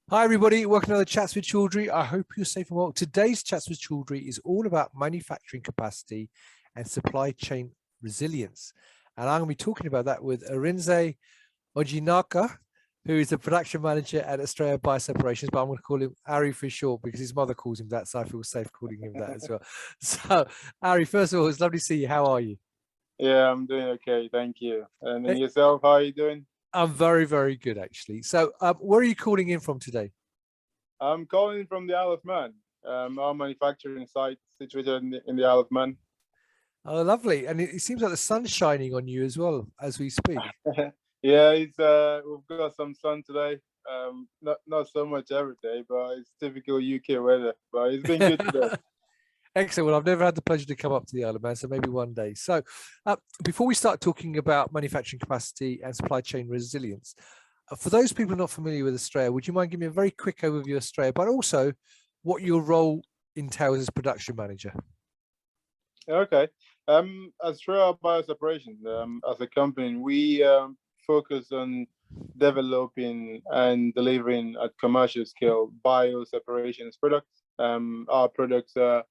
Hi, everybody. Welcome to another Chats with Chaudhry. I hope you're safe and well. Today's Chats with Chaudhry is all about manufacturing capacity and supply chain resilience. And I'm going to be talking about that with Arinze Ojinaka, who is the production manager at Astrea Bioseparations, but I'm going to call him Ari for short because his mother calls him that, so I feel safe calling him that as well. So, Ari, first of all, it's lovely to see you. How are you? Yeah, I'm doing okay, thank you. And then yourself, how are you doing? I'm very, very good, actually. So, where are you calling in from today? I'm calling from the Isle of Man. Our manufacturing site situated in the Isle of Man. Oh, lovely. And it seems like the sun's shining on you as well as we speak. Yeah, it's we've got some sun today. Not so much every day, but it's typical UK weather. But it's been good today. Excellent. Well, I've never had the pleasure to come up to the Isle of Man, so maybe one day. So, before we start talking about manufacturing capacity and supply chain resilience, for those people not familiar with Astrea, would you mind giving me a very quick overview of Astrea, but also what your role entails as production manager? Okay. Astrea Bioseparations, as a company, we focus on developing and delivering at commercial scale bioseparations products. Our products are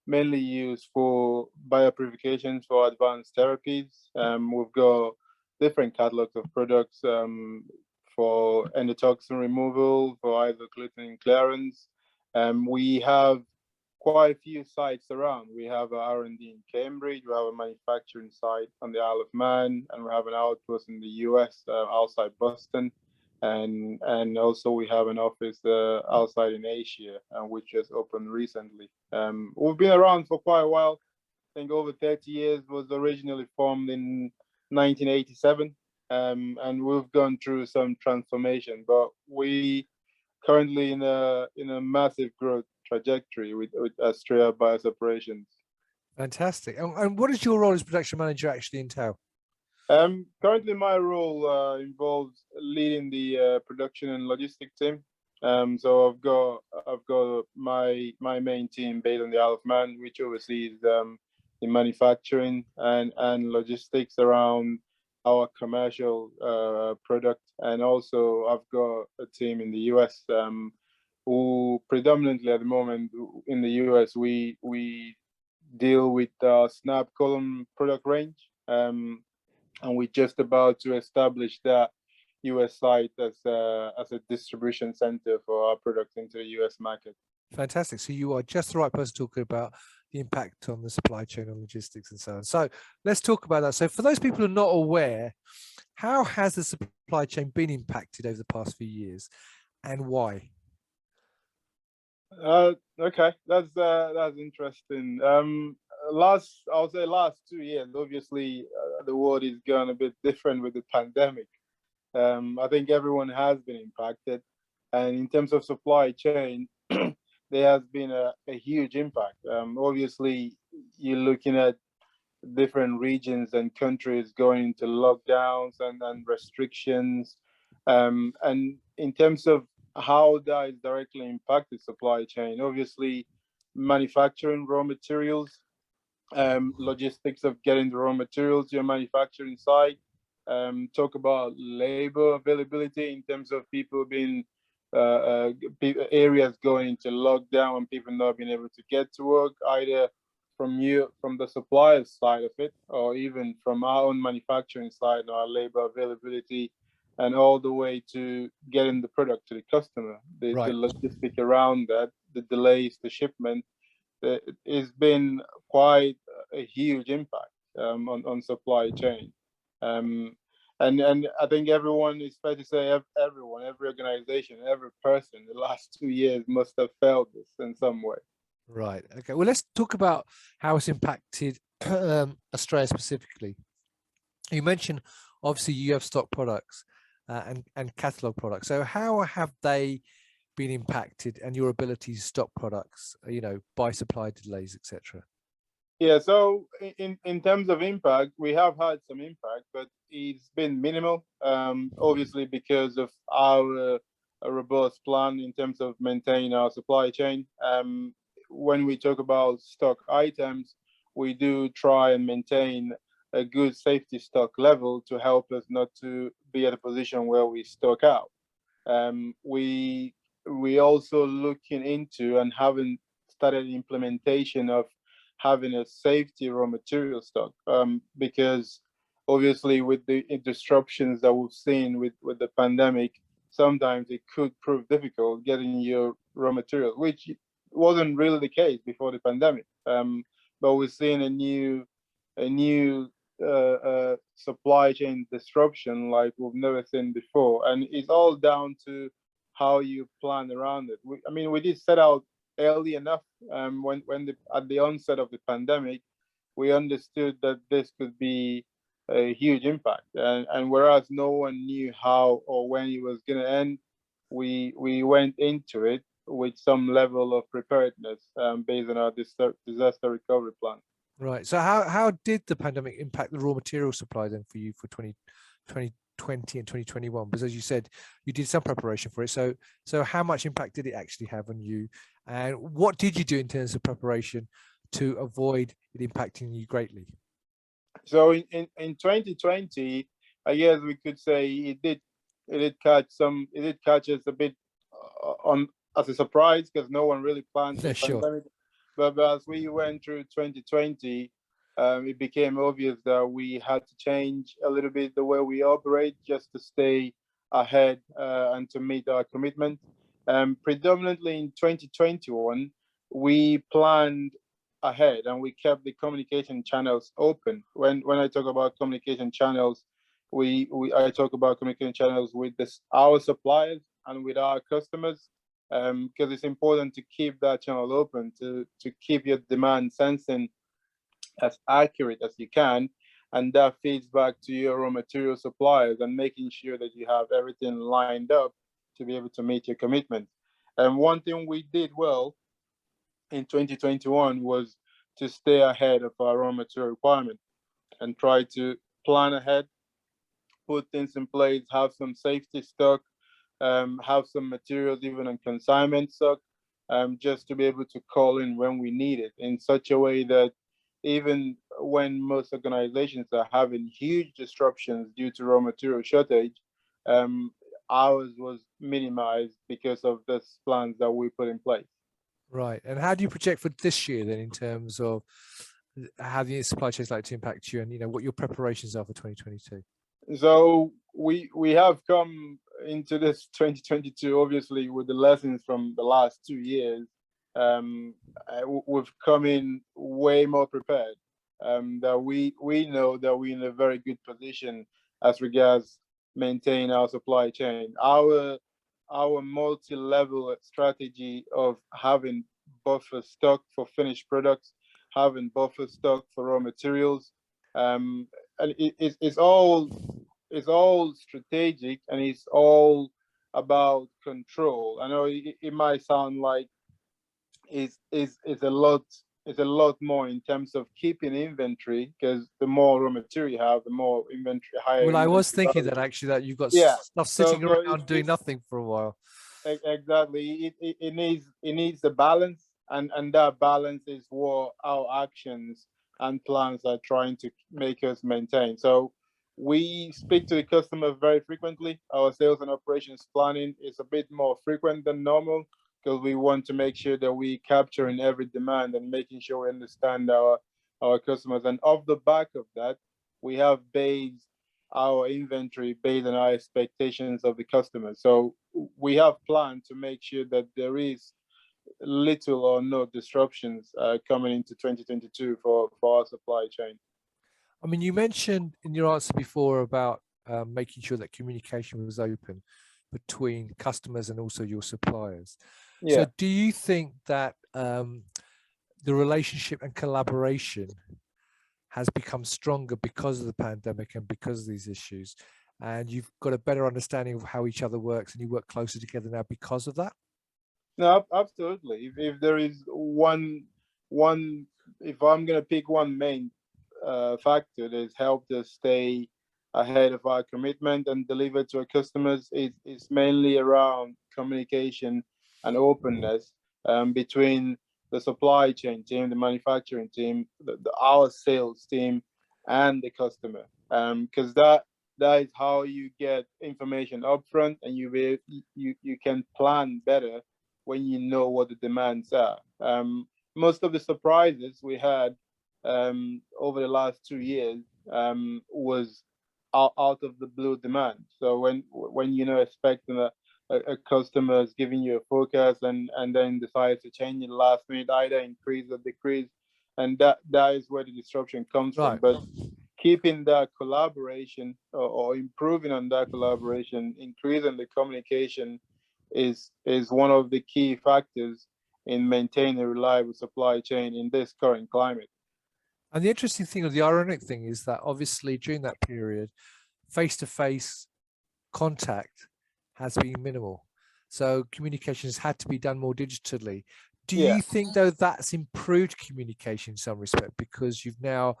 mainly used for biopurifications for advanced therapies. We've got different catalogs of products for endotoxin removal, for isoglycine clearance. We have quite a few sites around. We have an R&D in Cambridge, we have a manufacturing site on the Isle of Man, and we have an outpost in the US outside Boston. And also we have an office outside in Asia, which just opened recently. We've been around for quite a while. I think over 30 years. Was originally formed in 1987, and we've gone through some transformation. But we currently in a massive growth trajectory with Astrea Bioseparations. Fantastic. And what does your role as production manager actually entail? Currently, my role involves leading the production and logistics team. So I've got my main team based on the Isle of Man, which oversees the manufacturing and logistics around our commercial product, and also I've got a team in the US who predominantly at the moment in the US we deal with Snap column product range. And we're just about to establish that US site as a distribution center for our products into the US market. Fantastic. So you are just the right person talking about the impact on the supply chain and logistics and so on. So let's talk about that. So for those people who are not aware, how has the supply chain been impacted over the past few years and why? Okay, that's interesting. I'll say last 2 years, obviously, the world is going a bit different with the pandemic. I think everyone has been impacted, and in terms of supply chain, there has been a huge impact. Obviously, you're looking at different regions and countries going into lockdowns and restrictions. And in terms of how that is directly impacted supply chain, obviously, manufacturing raw materials, logistics of getting the raw materials to your manufacturing site, talk about labor availability in terms of people being areas going into lockdown and people not being able to get to work either from the supplier's side of it, or even from our own manufacturing side, our labor availability, and all the way to getting the product to the customer. The logistic around that, the delays, the shipment, it's been quite a huge impact on supply chain. And I think everyone, it's fair to say, everyone, every organization, every person, the last 2 years must have felt this in some way. Right. Okay. Well, let's talk about how it's impacted Astrea specifically. You mentioned obviously you have stock products and catalog products. So how have they been impacted, and your ability to stock products, by supply delays, etc.? Yeah, so in terms of impact, we have had some impact, but it's been minimal. Obviously, because of our robust plan in terms of maintaining our supply chain. When we talk about stock items, we do try and maintain a good safety stock level to help us not to be at a position where we stock out. We we also looking into and haven't started implementation of having a safety raw material stock, because obviously with the disruptions that we've seen with the pandemic, sometimes it could prove difficult getting your raw materials, which wasn't really the case before the pandemic. But we're seeing a new supply chain disruption like we've never seen before, and it's all down to how you plan around it. I mean, we did set out early enough, at the onset of the pandemic, we understood that this could be a huge impact, and whereas no one knew how or when it was going to end, we went into it with some level of preparedness, based on our disaster recovery plan. Right. So how did the pandemic impact the raw material supply then for you for 2020 and 2021? Because as you said, you did some preparation for it. So how much impact did it actually have on you? And what did you do in terms of preparation to avoid it impacting you greatly? So in 2020, I guess we could say it did catch us a bit on as a surprise, because no one really planned for the Sure. pandemic. But as we went through 2020, it became obvious that we had to change a little bit the way we operate just to stay ahead, and to meet our commitment. Predominantly in 2021, we planned ahead and we kept the communication channels open. When I talk about communication channels, I talk about communication channels with our suppliers and with our customers, because it's important to keep that channel open to keep your demand sensing as accurate as you can, and that feeds back to your raw material suppliers and making sure that you have everything lined up to be able to meet your commitment. And one thing we did well in 2021 was to stay ahead of our raw material requirement and try to plan ahead, put things in place, have some safety stock, have some materials even on consignment stock, just to be able to call in when we need it, in such a way that even when most organizations are having huge disruptions due to raw material shortage, ours was minimized because of this plans that we put in place. Right. And how do you project for this year then in terms of how the supply chain is likely to impact you, and what your preparations are for 2022? So we have come into this 2022 obviously with the lessons from the last 2 years. We've come in way more prepared. That we know that we're in a very good position as regards maintain our supply chain. Our multi-level strategy of having buffer stock for finished products, having buffer stock for raw materials, and it's all strategic, and it's all about control. I know it might sound like it's a lot more in terms of keeping inventory, because the more raw material you have, the more inventory, higher. Well, I was inventory thinking value. that actually that you've got Yeah. stuff sitting So around doing nothing for a while. exactly, it needs a balance, and that balance is what our actions and plans are trying to make us maintain. So we speak to the customer very frequently. Our sales and operations planning is a bit more frequent than normal, because we want to make sure that we capturing every demand and making sure we understand our customers. And off the back of that, we have based our inventory based on our expectations of the customer. So we have planned to make sure that there is little or no disruptions coming into 2022 for our supply chain. I mean, you mentioned in your answer before about making sure that communication was open between customers and also your suppliers. Yeah. So do you think that the relationship and collaboration has become stronger because of the pandemic and because of these issues, and you've got a better understanding of how each other works and you work closer together now because of that? No, absolutely. If there is one, if I'm going to pick one main factor that has helped us stay ahead of our commitment and deliver to our customers, it's mainly around communication and openness, between the supply chain team, the manufacturing team, our sales team, and the customer. Because that is how you get information upfront, and you can plan better when you know what the demands are. Most of the surprises we had over the last 2 years was out of the blue demand. So when you know expecting a customer is giving you a forecast and then decides to change it last minute, either increase or decrease, and that is where the disruption comes from. Right. But keeping that collaboration or improving on that collaboration, increasing the communication is one of the key factors in maintaining a reliable supply chain in this current climate. And the interesting thing, or the ironic thing, is that obviously during that period, face-to-face contact has been minimal. So communications had to be done more digitally. Do Yeah. you think, though, that's improved communication in some respect, because you've now,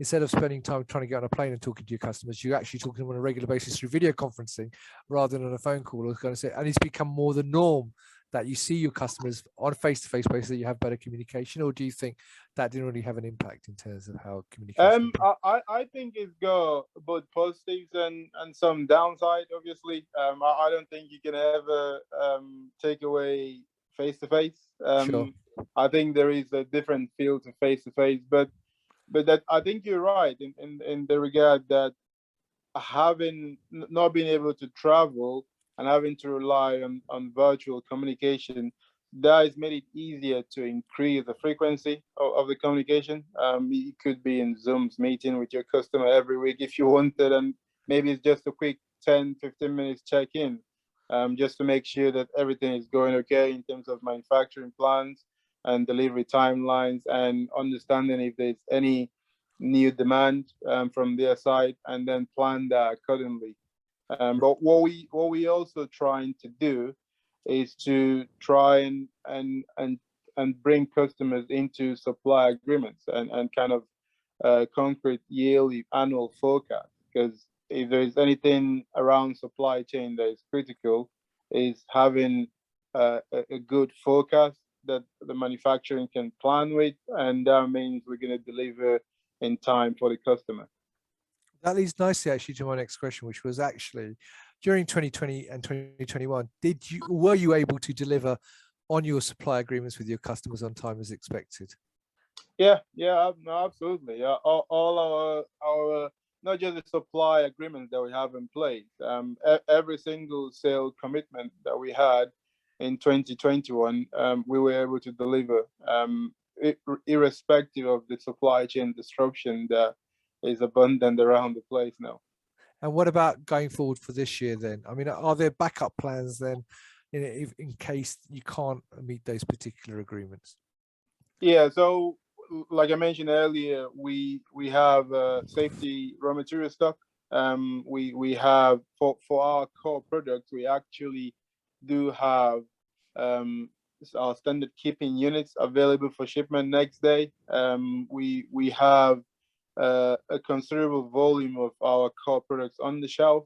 instead of spending time trying to get on a plane and talking to your customers, you're actually talking to them on a regular basis through video conferencing rather than on a phone call, and it's become more the norm that you see your customers on a face-to-face basis, that you have better communication? Or do you think that didn't really have an impact in terms of how communication? I think it's got both positives and some downside. Obviously, I don't think you can ever take away face to face. Sure. I think there is a different feel to face, but that I think you're right in the regard that not being able to travel and having to rely on virtual communication, that has made it easier to increase the frequency of the communication. It could be in Zoom's meeting with your customer every week if you wanted, and maybe it's just a quick 10-15 minutes check-in, just to make sure that everything is going okay in terms of manufacturing plans and delivery timelines, and understanding if there's any new demand from their side, and then plan that accordingly. But what we also trying to do is to try and bring customers into supply agreements and kind of concrete yearly annual forecast. Because if there is anything around supply chain that is critical, is having a good forecast that the manufacturing can plan with, and that means we're going to deliver in time for the customer. That leads nicely actually to my next question, which was actually, during 2020 and 2021, were you able to deliver on your supply agreements with your customers on time as expected? Yeah, no, absolutely. All our not just the supply agreements that we have in place, every single sale commitment that we had in 2021, we were able to deliver, irrespective of the supply chain disruption that is abundant around the place now. And what about going forward for this year then? I mean, are there backup plans then in case you can't meet those particular agreements? Yeah, so like I mentioned earlier, we have safety raw material stock. We have for our core products, we actually do have our standard keeping units available for shipment next day. We have a considerable volume of our core products on the shelf,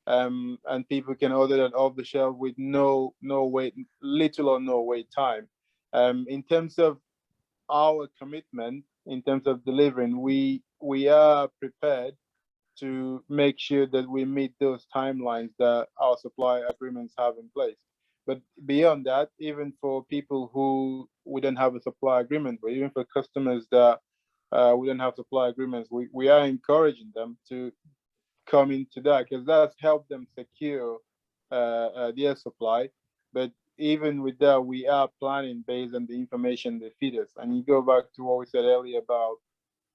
and people can order that off the shelf with no wait, little or no wait time. In terms of our commitment, in terms of delivering, we are prepared to make sure that we meet those timelines that our supply agreements have in place. But beyond that, even for people who we don't have a supply agreement, but even for customers that we don't have supply agreements, we are encouraging them to come into that, because that's helped them secure their supply. But even with that, we are planning based on the information they feed us. And you go back to what we said earlier about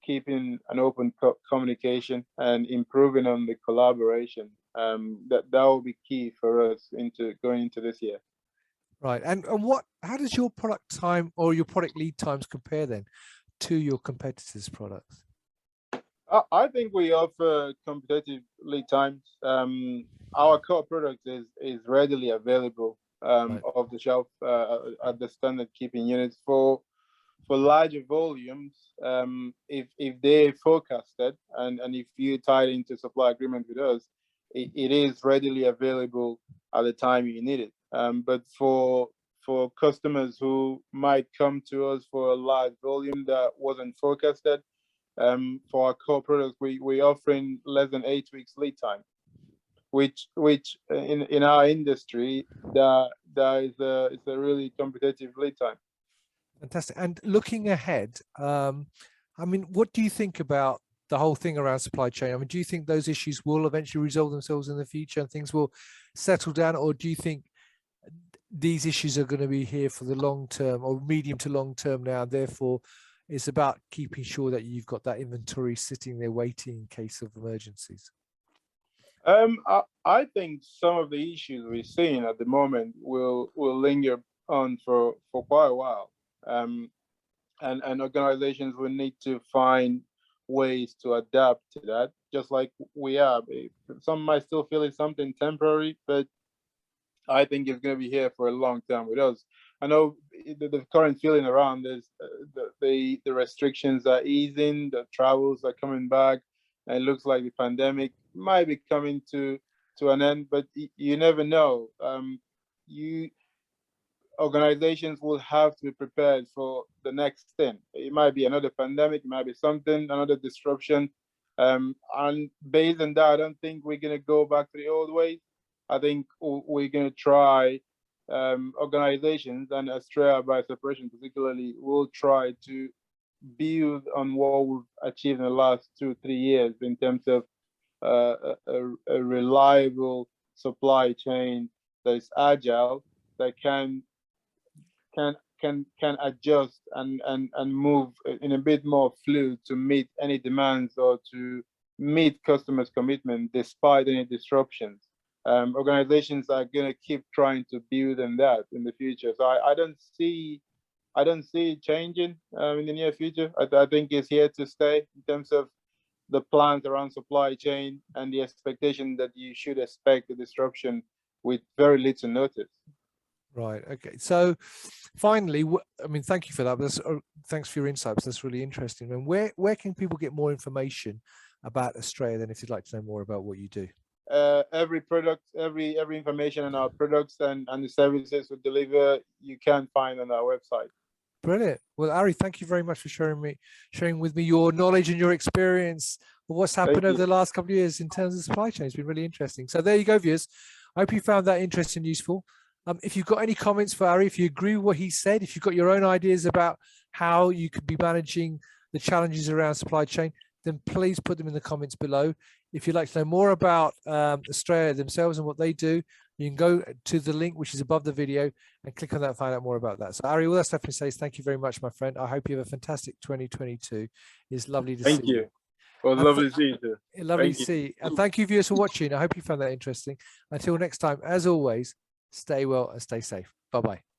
keeping an open communication and improving on the collaboration. That will be key for us going into this year. Right. And how does your product time or your product lead times compare then to your competitors' products? I think we offer competitive lead times. Our core product is readily available Right. off the shelf at the standard keeping units. For larger volumes, if they forecasted and if you tied into supply agreement with us, it is readily available at the time you need it. But for customers who might come to us for a large volume that wasn't forecasted, for our core products, we offering less than 8 weeks lead time. which in our industry, that is it's a really competitive lead time. Fantastic. And looking ahead, I mean, what do you think about the whole thing around supply chain? I mean, do you think those issues will eventually resolve themselves in the future and things will settle down, or do you think these issues are going to be here for the long term or medium to long term now? Therefore, it's about keeping sure that you've got that inventory sitting there waiting in case of emergencies. I think some of the issues we're seeing at the moment will linger on for quite a while, and organizations will need to find ways to adapt to that, just like we are. Some might still feel it's something temporary, but I think it's going to be here for a long time with us. I know the current feeling around is the restrictions are easing, the travels are coming back, and it looks like the pandemic might be coming to an end, but you never know. Organizations will have to be prepared for the next thing. It might be another pandemic, it might be something, another disruption. And based on that, I don't think we're going to go back to the old ways. I think we're going to try, organizations, and Astrea Bioseparation particularly, will try to build on what we've achieved in the last 2-3 years in terms of a reliable supply chain that is agile, that can adjust and move in a bit more fluid to meet any demands or to meet customers' commitment despite any disruptions. Organizations are going to keep trying to build on that in the future. So I don't see it changing in the near future. I think it's here to stay in terms of the plans around supply chain and the expectation that you should expect a disruption with very little notice. Right. Okay. So finally, I mean, thank you for that. But thanks for your insights. That's really interesting. And where can people get more information about Astrea then, if you'd like to know more about what you do? Every product, every information on our products and the services we deliver, you can find on our website. Brilliant. Well, Ari, thank you very much for sharing with me your knowledge and your experience of what's happened over the last couple of years in terms of supply chain. It's been really interesting. So there you go, viewers. I hope you found that interesting and useful. If you've got any comments for Ari, if you agree with what he said, if you've got your own ideas about how you could be managing the challenges around supply chain, then please put them in the comments below. If you'd like to know more about Astrea themselves and what they do, you can go to the link which is above the video and click on that and find out more about that. So Ari, all that's left to say is thank you very much, my friend. I hope you have a fantastic 2022. It's lovely to see you. Thank you. Well, lovely to see you too. Lovely to see you. And thank you, viewers, for watching. I hope you found that interesting. Until next time, as always, stay well and stay safe. Bye-bye.